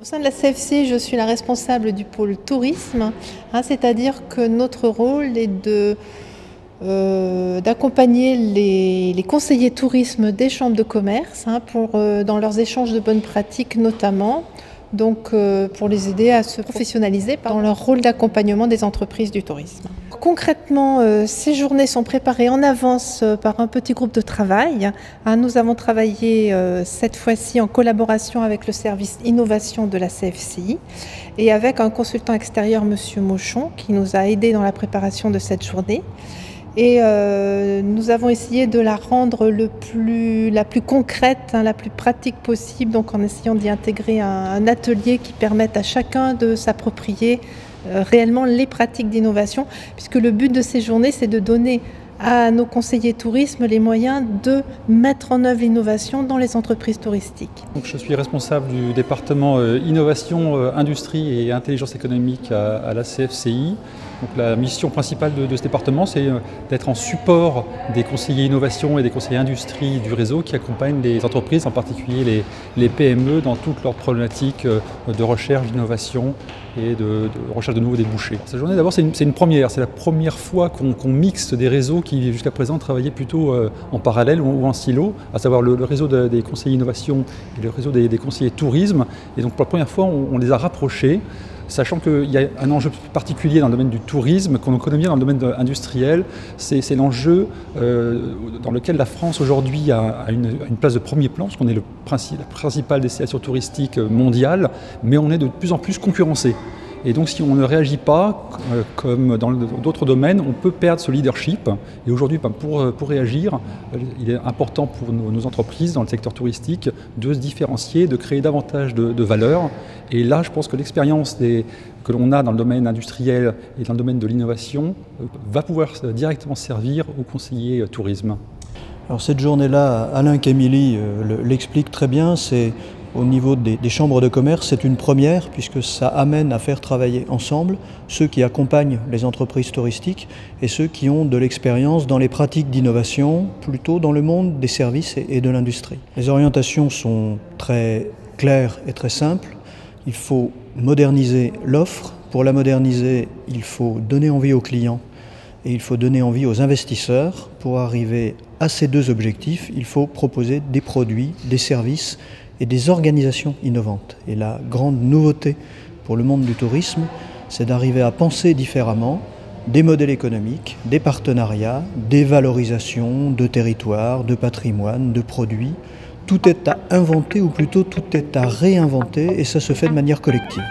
Au sein de la CFCI, je suis la responsable du pôle tourisme, c'est-à-dire que notre rôle est d'accompagner les conseillers tourisme des chambres de commerce dans leurs échanges de bonnes pratiques notamment, donc pour les aider à se professionnaliser dans leur rôle d'accompagnement des entreprises du tourisme. Concrètement, ces journées sont préparées en avance par un petit groupe de travail. Nous avons travaillé cette fois-ci en collaboration avec le service innovation de la CFCI et avec un consultant extérieur, M. Mauchon, qui nous a aidés dans la préparation de cette journée. Et nous avons essayé de la rendre la plus concrète, la plus pratique possible, donc en essayant d'y intégrer un atelier qui permette à chacun de s'approprier réellement les pratiques d'innovation, puisque le but de ces journées, c'est de donner à nos conseillers tourisme les moyens de mettre en œuvre l'innovation dans les entreprises touristiques. Donc, je suis responsable du département Innovation, Industrie et Intelligence économique à la CFCI. Donc, la mission principale de ce département, c'est d'être en support des conseillers innovation et des conseillers industrie du réseau qui accompagnent les entreprises, en particulier les PME, dans toutes leurs problématiques de recherche, d'innovation et de recherche de nouveaux débouchés. Cette journée, d'abord, c'est une première. C'est la première fois qu'on mixe des réseaux qui, jusqu'à présent, travaillaient plutôt en parallèle ou en silo, à savoir le réseau des conseillers innovation et le réseau des conseillers tourisme. Et donc, pour la première fois, on les a rapprochés, sachant qu'il y a un enjeu particulier dans le domaine du tourisme, qu'on connaît bien dans le domaine industriel, c'est l'enjeu dans lequel la France aujourd'hui a une place de premier plan, parce qu'on est la principale destination touristique mondiale, mais on est de plus en plus concurrencé. Et donc si on ne réagit pas, comme dans d'autres domaines, on peut perdre ce leadership. Et aujourd'hui, pour réagir, il est important pour nos entreprises dans le secteur touristique de se différencier, de créer davantage de valeur. Et là, je pense que l'expérience que l'on a dans le domaine industriel et dans le domaine de l'innovation va pouvoir directement servir aux conseillers tourisme. Alors cette journée-là, Alain Camilly l'explique très bien, c'est au niveau des chambres de commerce, c'est une première puisque ça amène à faire travailler ensemble ceux qui accompagnent les entreprises touristiques et ceux qui ont de l'expérience dans les pratiques d'innovation, plutôt dans le monde des services et de l'industrie. Les orientations sont très claires et très simples. Il faut moderniser l'offre. Pour la moderniser, il faut donner envie aux clients et il faut donner envie aux investisseurs. Pour arriver à ces deux objectifs, il faut proposer des produits, des services et des organisations innovantes. Et la grande nouveauté pour le monde du tourisme, c'est d'arriver à penser différemment des modèles économiques, des partenariats, des valorisations de territoires, de patrimoine, de produits. Tout est à inventer, ou plutôt tout est à réinventer, et ça se fait de manière collective.